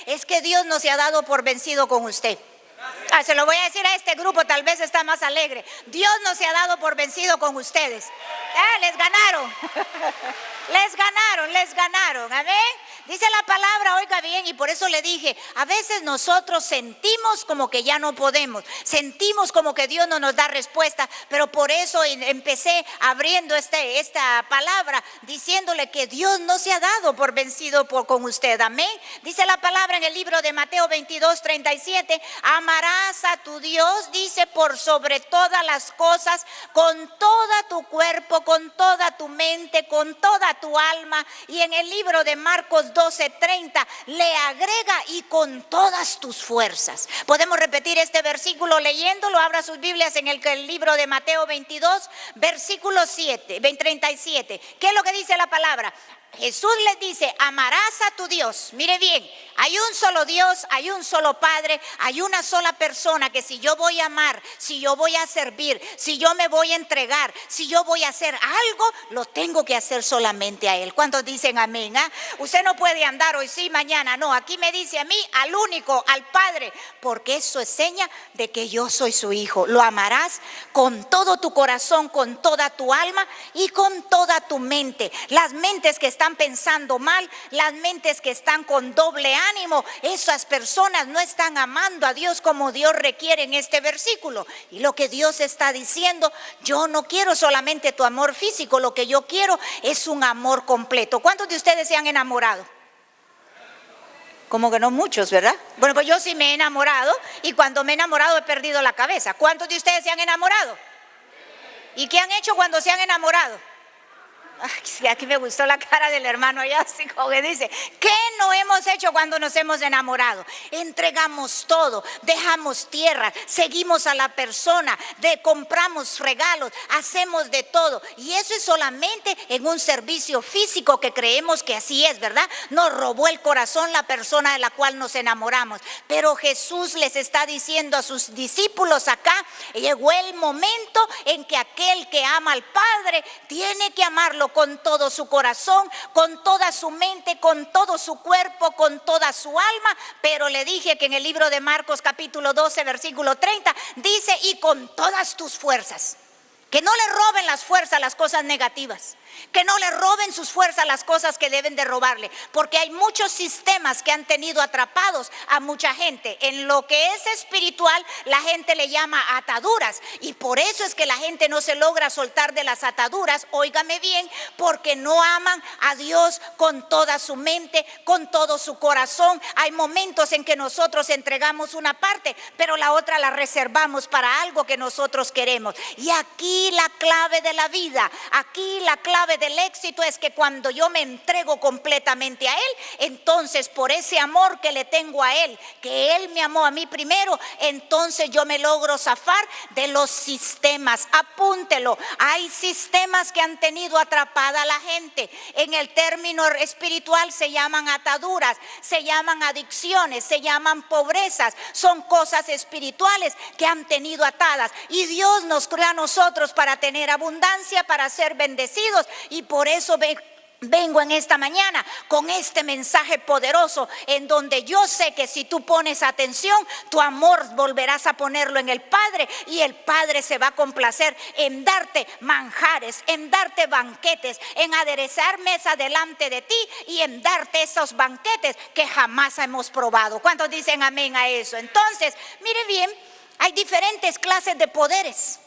es que Dios no se ha dado por vencido con usted. Se lo voy a decir a este grupo, tal vez está más alegre. Dios no se ha dado por vencido con ustedes. Les ganaron. Les ganaron. Amén. Dice la palabra, oiga bien, y por eso le dije, a veces nosotros sentimos como que ya no podemos, sentimos como que Dios no nos da respuesta, pero por eso empecé abriendo esta palabra, diciéndole que Dios no se ha dado por vencido con usted, amén. Dice la palabra en el libro de Mateo 22:37, amarás a tu Dios, dice, por sobre todas las cosas, con toda tu cuerpo, con toda tu mente, con toda tu alma. Y en el libro de Marcos 12:30 le agrega, y con todas tus fuerzas. Podemos repetir este versículo leyéndolo. Abra sus Biblias en el libro de Mateo 22, versículo 37. ¿Qué es lo que dice la palabra? Jesús les dice, amarás a tu Dios. Mire bien, hay un solo Dios, hay un solo Padre, hay una sola persona que si yo voy a amar, si yo voy a servir, si yo me voy a entregar, si yo voy a hacer algo, lo tengo que hacer solamente a Él. ¿Cuántos dicen amén? Usted no puede andar hoy sí, mañana no. Aquí me dice a mí, al único, al Padre, porque eso es seña de que yo soy su hijo. Lo amarás con todo tu corazón, con toda tu alma y con toda tu mente. Las mentes que están pensando mal, las mentes que están con doble ánimo, esas personas no están amando a Dios como Dios requiere en este versículo. Y lo que Dios está diciendo, yo no quiero solamente tu amor físico, lo que yo quiero es un amor completo. ¿Cuántos de ustedes se han enamorado? Como que no muchos, ¿verdad? Bueno, pues yo sí me he enamorado, y cuando me he enamorado he perdido la cabeza. ¿Cuántos de ustedes se han enamorado? ¿Y qué han hecho cuando se han enamorado? Ay, aquí me gustó la cara del hermano allá, así como que dice, ¿qué no hemos hecho cuando nos hemos enamorado? Entregamos todo, dejamos tierra, seguimos a la persona, compramos regalos, hacemos de todo. Y eso es solamente en un servicio físico que creemos que así es, ¿verdad? Nos robó el corazón la persona de la cual nos enamoramos. Pero Jesús les está diciendo a sus discípulos acá, llegó el momento en que aquel que ama al Padre tiene que amarlo con todo su corazón, con toda su mente, con todo su cuerpo, con toda su alma. Pero le dije que en el libro de Marcos capítulo 12 versículo 30 dice, y con todas tus fuerzas. Que no le roben las fuerzas las cosas negativas, que no le roben sus fuerzas las cosas que deben de robarle, porque hay muchos sistemas que han tenido atrapados a mucha gente. En lo que es espiritual la gente le llama ataduras, y por eso es que la gente no se logra soltar de las ataduras, óigame bien, porque no aman a Dios con toda su mente, con todo su corazón. Hay momentos en que nosotros entregamos una parte, pero la otra la reservamos para algo que nosotros queremos. Y aquí la clave de la vida, aquí la clave del éxito es que cuando yo me entrego completamente a Él, entonces por ese amor que le tengo a Él, que Él me amó a mí primero, entonces yo me logro zafar de los sistemas. Apúntelo, hay sistemas que han tenido atrapada a la gente. En el término espiritual se llaman ataduras, se llaman adicciones, se llaman pobrezas. Son cosas espirituales que han tenido atadas, y Dios nos creó a nosotros para tener abundancia, para ser bendecidos. Y por eso vengo en esta mañana con este mensaje poderoso, en donde yo sé que si tú pones atención, tu amor volverás a ponerlo en el Padre, y el Padre se va a complacer en darte manjares, en darte banquetes, en aderezar mesa delante de ti, y en darte esos banquetes que jamás hemos probado. ¿Cuántos dicen amén a eso? Entonces, mire bien, hay diferentes clases de poderes.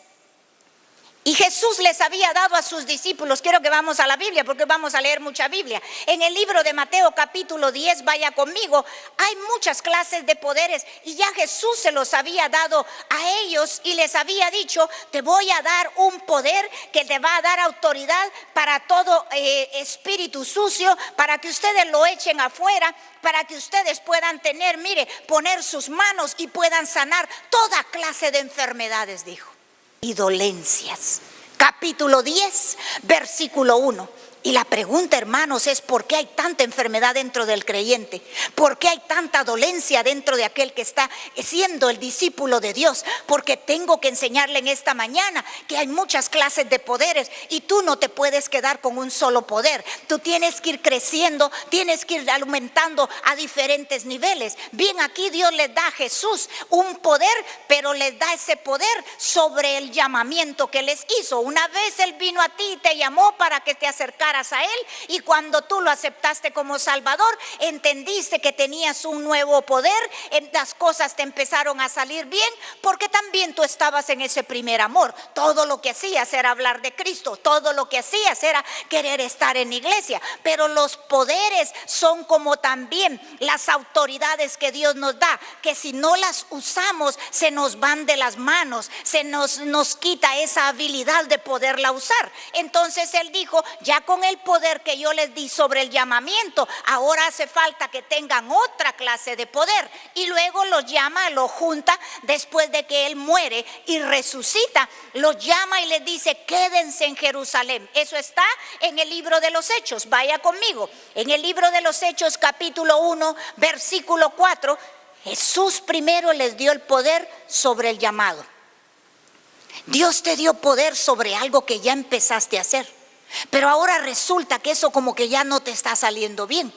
Y Jesús les había dado a sus discípulos, quiero que vamos a la Biblia porque vamos a leer mucha Biblia. En el libro de Mateo capítulo 10, vaya conmigo, hay muchas clases de poderes, y ya Jesús se los había dado a ellos y les había dicho, te voy a dar un poder que te va a dar autoridad para todo espíritu sucio, para que ustedes lo echen afuera, para que ustedes puedan tener, mire, poner sus manos y puedan sanar toda clase de enfermedades, dijo. Y dolencias. Capítulo 10, versículo 1. Y la pregunta, hermanos, es ¿por qué hay tanta enfermedad dentro del creyente? ¿Por qué hay tanta dolencia dentro de aquel que está siendo el discípulo de Dios? Porque tengo que enseñarle en esta mañana que hay muchas clases de poderes y tú no te puedes quedar con un solo poder. Tú tienes que ir creciendo, tienes que ir aumentando a diferentes niveles. Bien, aquí Dios les da a Jesús un poder, pero les da ese poder sobre el llamamiento que les hizo. Una vez Él vino a ti y te llamó para que te acercaras a Él, y cuando tú lo aceptaste como Salvador, entendiste que tenías un nuevo poder, las cosas te empezaron a salir bien, porque también tú estabas en ese primer amor. Todo lo que hacías era hablar de Cristo, todo lo que hacías era querer estar en iglesia. Pero los poderes son como también las autoridades que Dios nos da, que si no las usamos se nos van de las manos, se nos quita esa habilidad de poderla usar. Entonces Él dijo, ya con el poder que yo les di sobre el llamamiento, ahora hace falta que tengan otra clase de poder. Y luego los llama, los junta después de que Él muere y resucita, los llama y les dice, quédense en Jerusalén. Eso está en el libro de los Hechos. Vaya conmigo, en el libro de los Hechos capítulo 1 versículo 4, Jesús primero les dio el poder sobre el llamado. Dios te dio poder sobre algo que ya empezaste a hacer, pero ahora resulta que eso como que ya no te está saliendo bien.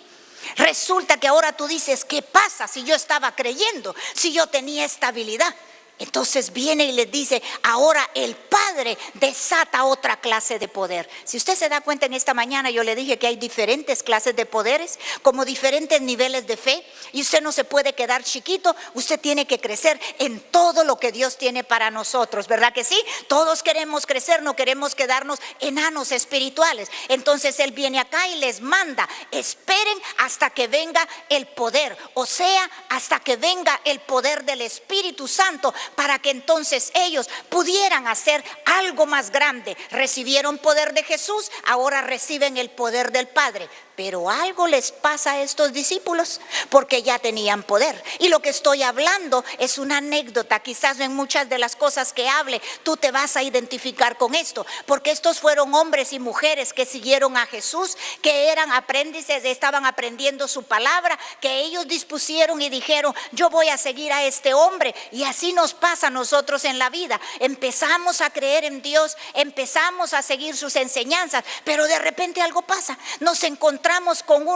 Resulta que ahora tú dices, ¿qué pasa si yo estaba creyendo, si yo tenía estabilidad? Entonces viene y les dice, ahora el Padre desata otra clase de poder. Si usted se da cuenta, en esta mañana yo le dije que hay diferentes clases de poderes, como diferentes niveles de fe, y usted no se puede quedar chiquito, usted tiene que crecer en todo lo que Dios tiene para nosotros, ¿verdad que sí? Todos queremos crecer, no queremos quedarnos enanos espirituales. Entonces Él viene acá y les manda, esperen hasta que venga el poder, o sea, hasta que venga el poder del Espíritu Santo, para que entonces ellos pudieran hacer algo más grande. Recibieron poder de Jesús, ahora reciben el poder del Padre. Pero algo les pasa a estos discípulos, porque ya tenían poder. Y lo que estoy hablando es una anécdota. Quizás en muchas de las cosas que hable tú te vas a identificar con esto, porque estos fueron hombres y mujeres que siguieron a Jesús, que eran aprendices, estaban aprendiendo su palabra, que ellos dispusieron y dijeron, yo voy a seguir a este hombre. Y así nos pasa a nosotros en la vida. Empezamos a creer en Dios, empezamos a seguir sus enseñanzas, pero de repente algo pasa. Nos encontramos con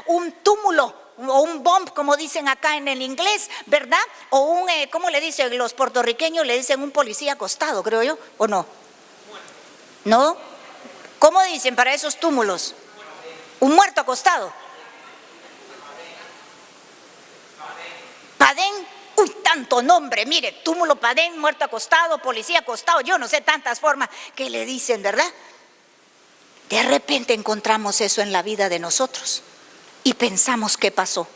un túmulo o un bomb, como dicen acá en el inglés, ¿verdad? O un, ¿cómo le dicen los puertorriqueños? Le dicen un policía acostado, creo yo, ¿o no? ¿No? ¿Cómo dicen para esos túmulos? Un muerto acostado. Padén. Uy, tanto nombre, mire, túmulo, padén, muerto acostado, policía acostado, yo no sé tantas formas que le dicen, ¿verdad? De repente encontramos eso en la vida de nosotros y pensamos, ¿qué pasó?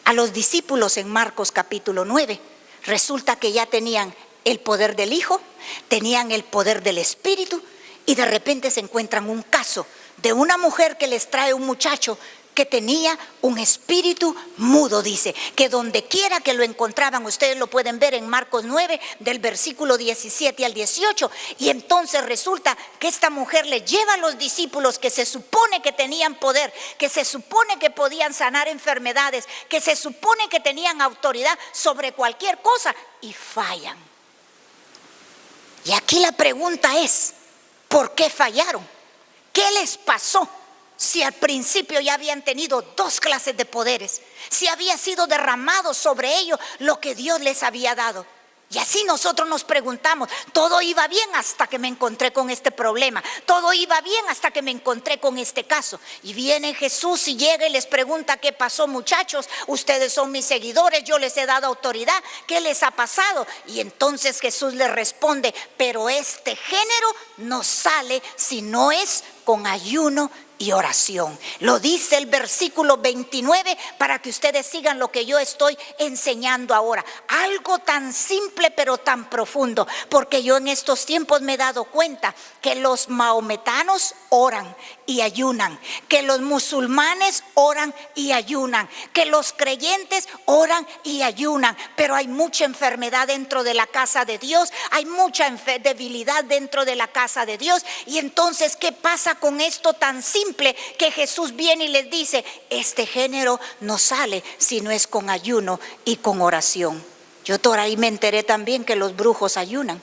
A los discípulos en Marcos capítulo 9, resulta que ya tenían el poder del Hijo, tenían el poder del Espíritu, y de repente se encuentran un caso de una mujer que les trae un muchacho que tenía un espíritu mudo, dice, que donde quiera que lo encontraban, ustedes lo pueden ver en Marcos 9, del versículo 17 al 18, y entonces resulta que esta mujer le lleva a los discípulos que se supone que tenían poder, que se supone que podían sanar enfermedades, que se supone que tenían autoridad sobre cualquier cosa, y fallan. Y aquí la pregunta es, ¿por qué fallaron? ¿Qué les pasó? Si al principio ya habían tenido dos clases de poderes, si había sido derramado sobre ellos lo que Dios les había dado. Y así nosotros nos preguntamos, todo iba bien hasta que me encontré con este problema, todo iba bien hasta que me encontré con este caso. Y viene Jesús y llega y les pregunta, ¿qué pasó, muchachos? Ustedes son mis seguidores, yo les he dado autoridad, ¿qué les ha pasado? Y entonces Jesús les responde, pero este género no sale si no es con ayuno y oración. Lo dice el versículo 29 para que ustedes sigan lo que yo estoy enseñando ahora. Algo tan simple pero tan profundo, porque yo en estos tiempos me he dado cuenta que los maometanos oran y ayunan, que los musulmanes oran y ayunan, que los creyentes oran y ayunan, pero hay mucha enfermedad dentro de la casa de Dios, hay mucha debilidad dentro de la casa de Dios. Y entonces, ¿qué pasa con esto tan simple? simple que Jesús viene y les dice, este género no sale si no es con ayuno y con oración. Yo por ahí me enteré también que los brujos ayunan.